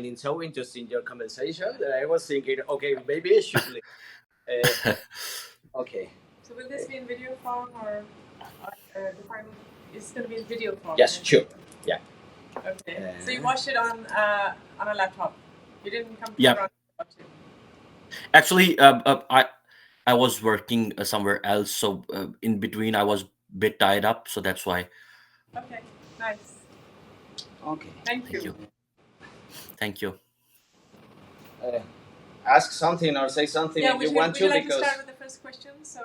finding so interesting your conversation that I was thinking, okay, maybe I should leave. Okay. So will this be in video form or the final? It's going to be in video form. Yes, right? sure. Yeah. Okay. So you watched it on a laptop. You didn't come to Yep. Toronto to watch it. Actually, I was working somewhere else, so in between I was a bit tied up, so that's why. Okay. Nice. Okay. Thank Thank you. you. Thank you. Ask something or say something Yeah, if you want would you to, like because to start with the first question? So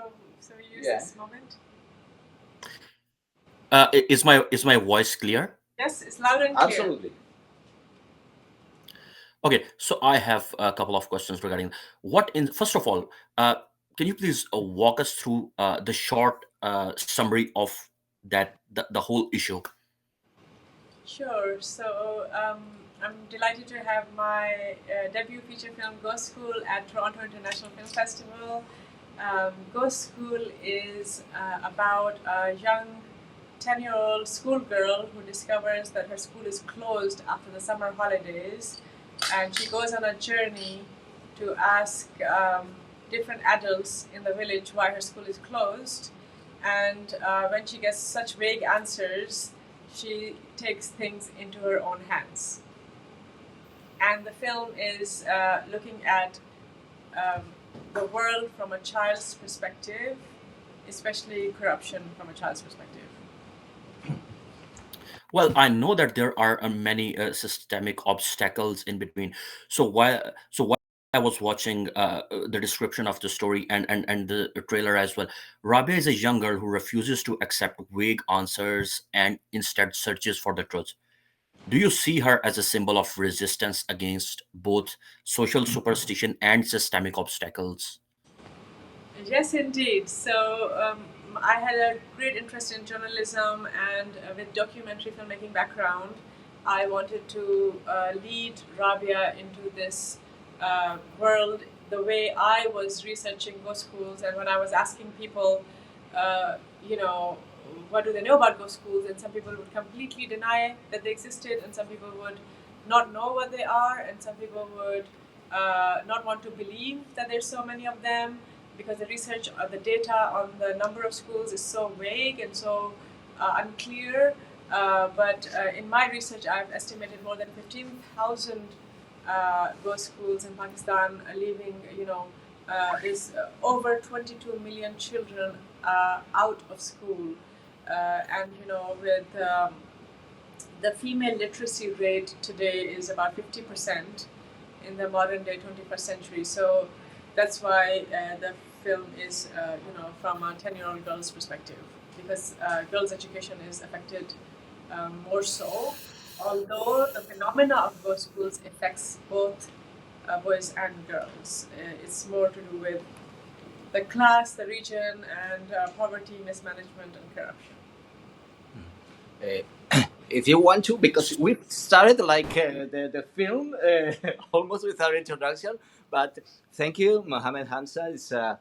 we use Yeah. this moment. Is my voice clear? Yes, it's loud and clear. absolutely. Okay, so I have a couple of questions regarding first of all, can you please walk us through the short summary of the whole issue? Sure. So I'm delighted to have my debut feature film Ghost School at Toronto International Film Festival. Ghost School is about a young 10-year-old schoolgirl who discovers that her school is closed after the summer holidays, and she goes on a journey to ask different adults in the village why her school is closed. And when she gets such vague answers, she takes things into her own hands. And the film is looking at the world from a child's perspective, especially corruption from a child's perspective. Well, I know that there are many systemic obstacles in between. So while I was watching the description of the story and the trailer as well, Rabia is a young girl who refuses to accept vague answers and instead searches for the truth. Do you see her as a symbol of resistance against both social superstition and systemic obstacles? Yes, indeed. So I had a great interest in journalism, and with documentary filmmaking background, I wanted to lead Rabia into this world the way I was researching ghost schools, and when I was asking people, uh, you know, what do they know about ghost schools, and some people would completely deny that they existed, and some people would not know what they are, and some people would not want to believe that there's so many of them, because the research or the data on the number of schools is so vague and so unclear. But in my research, I've estimated more than 15,000 ghost schools in Pakistan, leaving, there's over 22 million children out of school. And, with the female literacy rate today is about 50% in the modern day 21st century. So that's why the film is, from a 10-year-old girl's perspective, because girls' education is affected more so, although the phenomena of ghost schools affects both boys and girls. It's more to do with the class, the region, and poverty, mismanagement, and corruption. If you want to, because we started like the film almost without introduction, but thank you. Mohammed Hamza is a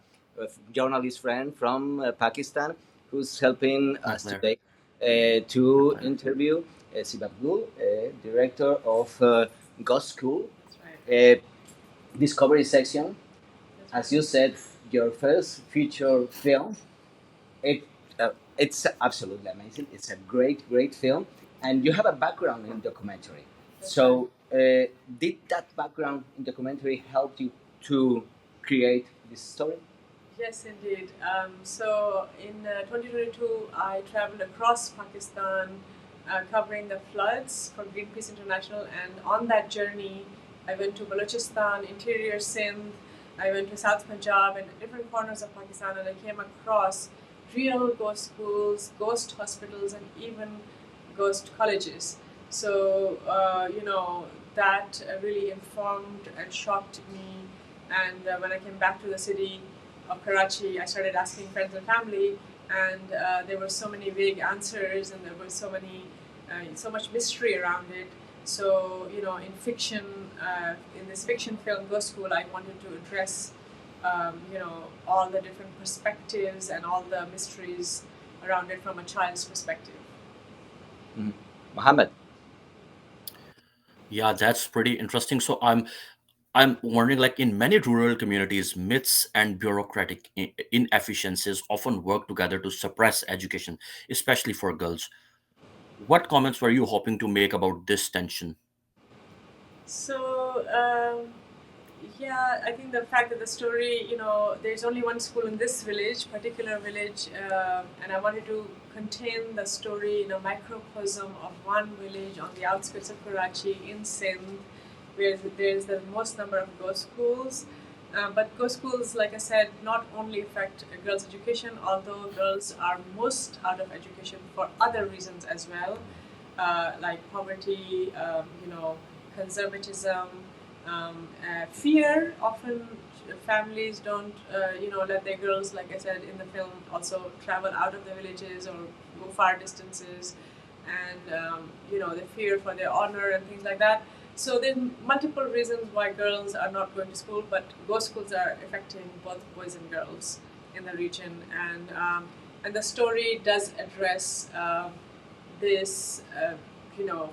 journalist friend from Pakistan who's helping us pleasure. today to interview Sibab Gul, director of Ghost School That's right. Discovery section. As you said, your first feature film. It it's absolutely amazing. It's a great film, and you have a background in documentary. So, did that background in documentary help you to create this story? Yes, indeed. So in 2022, I traveled across Pakistan covering the floods for Greenpeace International, and on that journey, I went to Balochistan, interior Sindh, I went to South Punjab and different corners of Pakistan, and I came across real ghost schools, ghost hospitals, and even ghost colleges. So, that really informed and shocked me. And when I came back to the city of Karachi, I started asking friends and family, and there were so many vague answers, and there was so much mystery around it. So, in fiction, in this fiction film, Ghost School, I wanted to address, all the different perspectives and all the mysteries around it from a child's perspective. Mohammed. Yeah, that's pretty interesting. So I'm wondering, like in many rural communities, myths and bureaucratic inefficiencies often work together to suppress education, especially for girls. What comments were you hoping to make about this tension? So, yeah, I think the fact that the story, there's only one school in this village, particular village, and I wanted to contain the story in a microcosm of one village on the outskirts of Karachi in Sindh, where there's the most number of ghost schools. But ghost schools, like I said, not only affect girls' education, although girls are most out of education for other reasons as well, like poverty, conservatism, fear. Often families don't, let their girls, like I said in the film, also travel out of the villages or go far distances, and the fear for their honor and things like that. So there's multiple reasons why girls are not going to school, but ghost schools are affecting both boys and girls in the region, and the story does address this,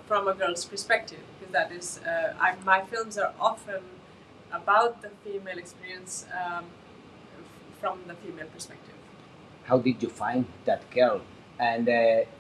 from a girl's perspective, because that is, my films are often about the female experience, from the female perspective. How did you find that girl? And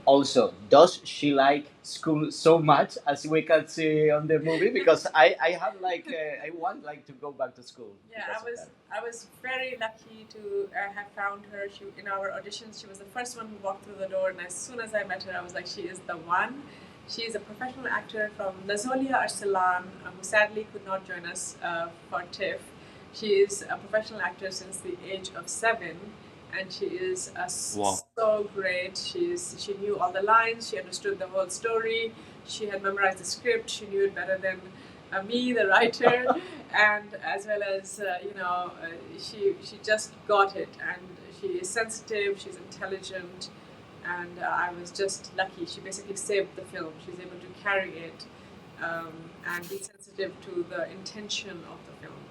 also, does she like school so much as we can see on the movie? Because I have like I want like to go back to school. Yeah, Because of I was very lucky to have found her. She, in our auditions, she was the first one who walked through the door, and as soon as I met her, I was like, she is the one. She is a professional actor from Nazolia Arsalan, who sadly could not join us for TIFF. She is a professional actor since the age of 7, and she is Wow. so great. She knew all the lines. She understood the whole story. She had memorized the script. She knew it better than me, the writer, and as well as she just got it. And she is sensitive. She's intelligent, and I was just lucky. She basically saved the film. She's able to carry it, and be sensitive to the intention of the film.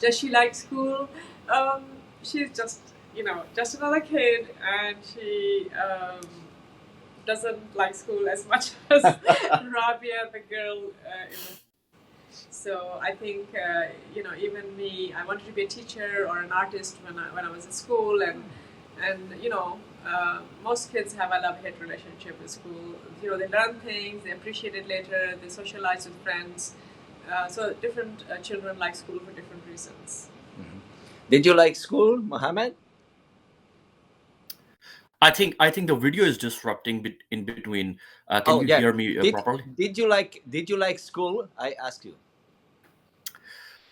Does she like school? Um, she's just another kid, and she doesn't like school as much as Rabia, the girl. So I think, even me, I wanted to be a teacher or an artist when I was in school, and most kids have a love-hate relationship with school. They learn things, they appreciate it later, they socialize with friends. So different children like school for different reasons. Did you like school, Mohammed? I think the video is disrupting in between. Can Oh you yeah. hear me Did properly? did you like school? I ask you.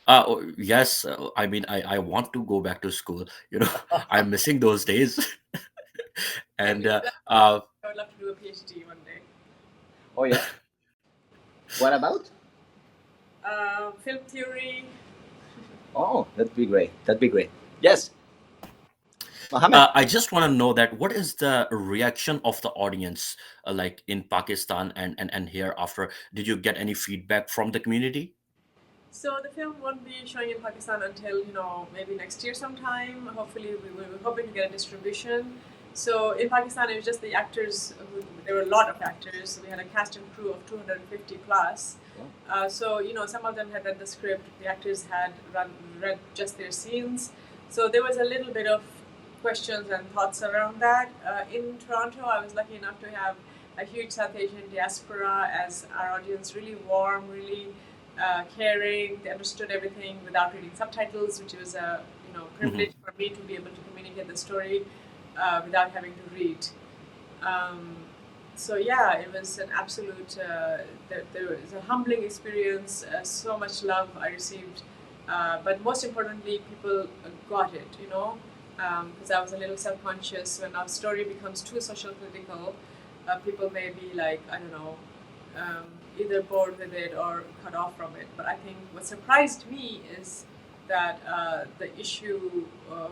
Oh, yes. I mean, I want to go back to school. I'm missing those days. I And would love, I would love to do a PhD one day. Oh yeah. What about? Film theory. Oh, that'd be great. That'd be great. Yes, Mohammed. I just want to know that what is the reaction of the audience, like in Pakistan and here after? Did you get any feedback from the community? So the film won't be showing in Pakistan until maybe next year sometime. Hopefully, we're hoping to get a distribution. So in Pakistan, it was just the actors. There were a lot of actors. We had a cast and crew of 250 plus. So some of them had read the script. The actors had read just their scenes. So there was a little bit of questions and thoughts around that. In Toronto, I was lucky enough to have a huge South Asian diaspora as our audience, really warm, really caring. They understood everything without reading subtitles, which was a Mhm. privilege for me to be able to communicate the story without having to read. Um, so yeah, it was an absolute. There was a humbling experience. So much love I received, but most importantly, people got it. Because I was a little self-conscious when our story becomes too social political. People may be like, I don't know, um, either bored with it or cut off from it. But I think what surprised me is that the issue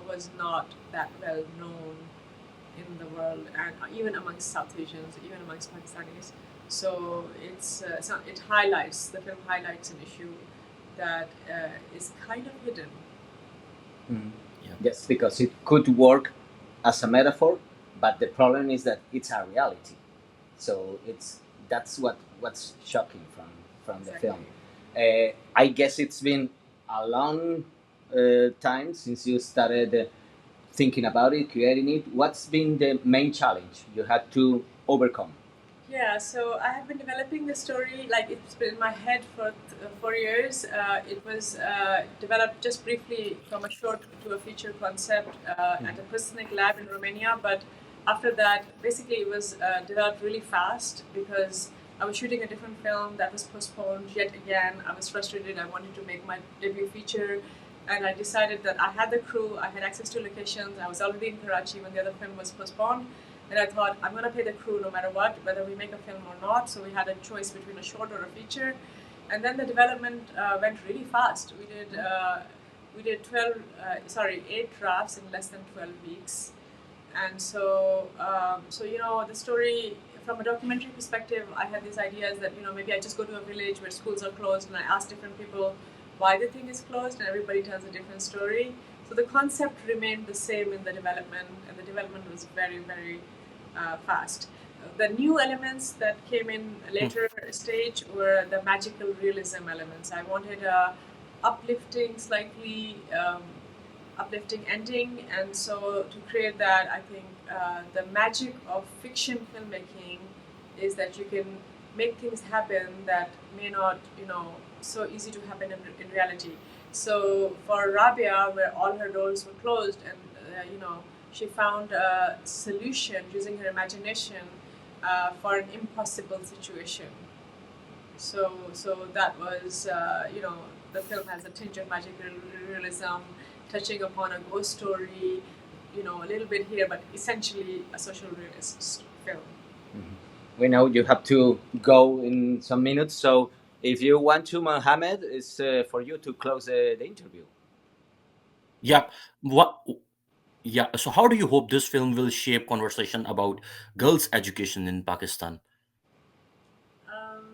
was not that well known in the world, and even amongst South Asians, even amongst Pakistanis. So it highlights, the film highlights an issue that is kind of hidden. Mhm. Yeah. Yes, because it could work as a metaphor, but the problem is that it's a reality. So that's what's shocking from the film. Exactly. I guess it's been a long time since you started thinking about it, creating it. What's been the main challenge you had to overcome? Yeah, so I have been developing the story, like it's been in my head for 4 years. It was developed just briefly from a short to a feature concept at a Pristinic lab in Romania, but after that, basically it was developed really fast because I was shooting a different film that was postponed yet again. I was frustrated. I wanted to make my debut feature, and I decided that I had the crew, I had access to locations. I was already in Karachi when the other film was postponed, and I thought I'm gonna pay the crew no matter what, whether we make a film or not. So we had a choice between a short or a feature, and then the development went really fast. We did 8 drafts in less than 12 weeks, and so the story from a documentary perspective, I had these ideas that maybe I just go to a village where schools are closed and I ask different people why the thing is closed, and everybody tells a different story. So the concept remained the same in the development, and the development was very, very fast. The new elements that came in a later stage were the magical realism elements. I wanted a uplifting, slightly uplifting ending, and so to create that, I think the magic of fiction filmmaking is that you can make things happen that may not, so easy to happen in reality. So for Rabia, where all her doors were closed, and she found a solution using her imagination for an impossible situation. So that was, the film has a tinge of magic realism, touching upon a ghost story, a little bit here, but essentially a social realist film. We know you have to go in some minutes, so if you want to, Mohammed, it's for you to close the interview. Yeah. What? Yeah. So, how do you hope this film will shape conversation about girls' education in Pakistan?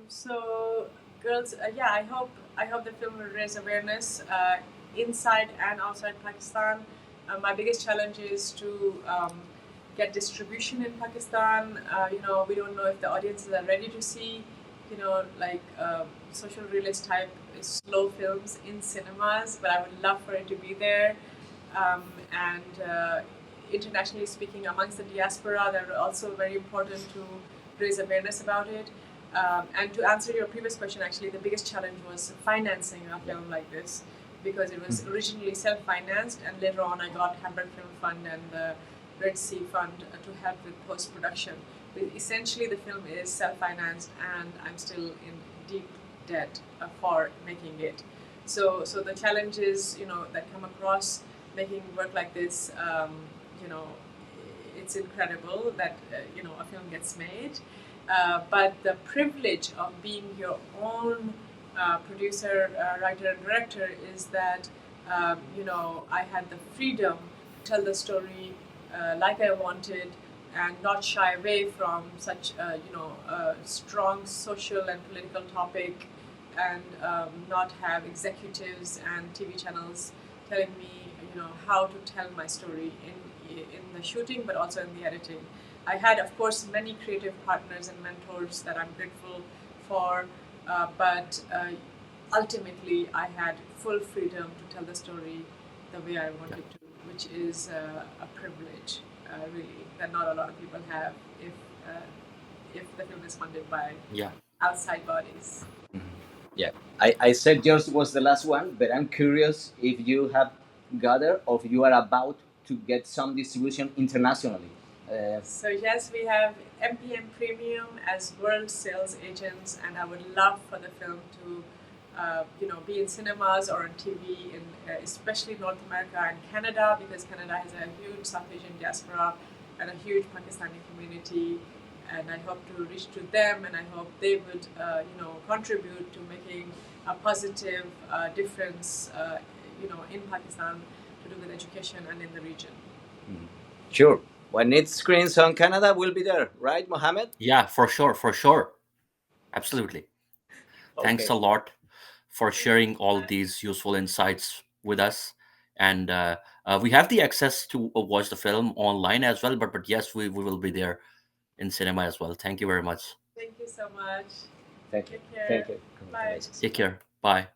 So, girls, yeah, I hope the film will raise awareness inside and outside Pakistan. My biggest challenge is to get distribution in Pakistan. We don't know if the audiences are ready to see, like social realist type slow films in cinemas, but I would love for it to be there. And internationally speaking, amongst the diaspora, they're also very important to raise awareness about it. And to answer your previous question, actually, the biggest challenge was financing a film like this, because it was originally self-financed, and later on I got Hamburg Film Fund and the Red Sea Fund to help with post-production. But essentially, the film is self-financed, and I'm still in deep debt for making it. So the challenges, that come across making work like this, you know, it's incredible that a film gets made. But the privilege of being your own producer, writer, and director is that I had the freedom to tell the story like I wanted, and not shy away from such strong social and political topic, and not have executives and TV channels telling me how to tell my story in the shooting, but also in the editing. I had, of course, many creative partners and mentors that I'm grateful for, but ultimately I had full freedom to tell the story the way I wanted to, which is a privilege, really, that not a lot of people have if the film is funded by Yeah. outside bodies. Yeah, I said yours was the last one, but I'm curious if you have gathered or if you are about to get some distribution internationally. So yes, we have MPM Premium as world sales agents, and I would love for the film to, be in cinemas or on TV in especially North America and Canada, because Canada has a huge South Asian diaspora and a huge Pakistani community, and I hope to reach to them, and I hope they would, contribute to making a positive difference, in Pakistan to do with education and in the region. Sure. When it screens on Canada, we'll be there, right, Mohammed? Yeah, for sure, for sure. Absolutely. Thanks Okay. a lot for Thank you sharing so all much. these useful insights with us. And we have the access to watch the film online as well. But yes, we will be there in cinema as well. Thank you very much. Thank you so much. Thank you. Take care. Thank you. Bye. Take care. Bye.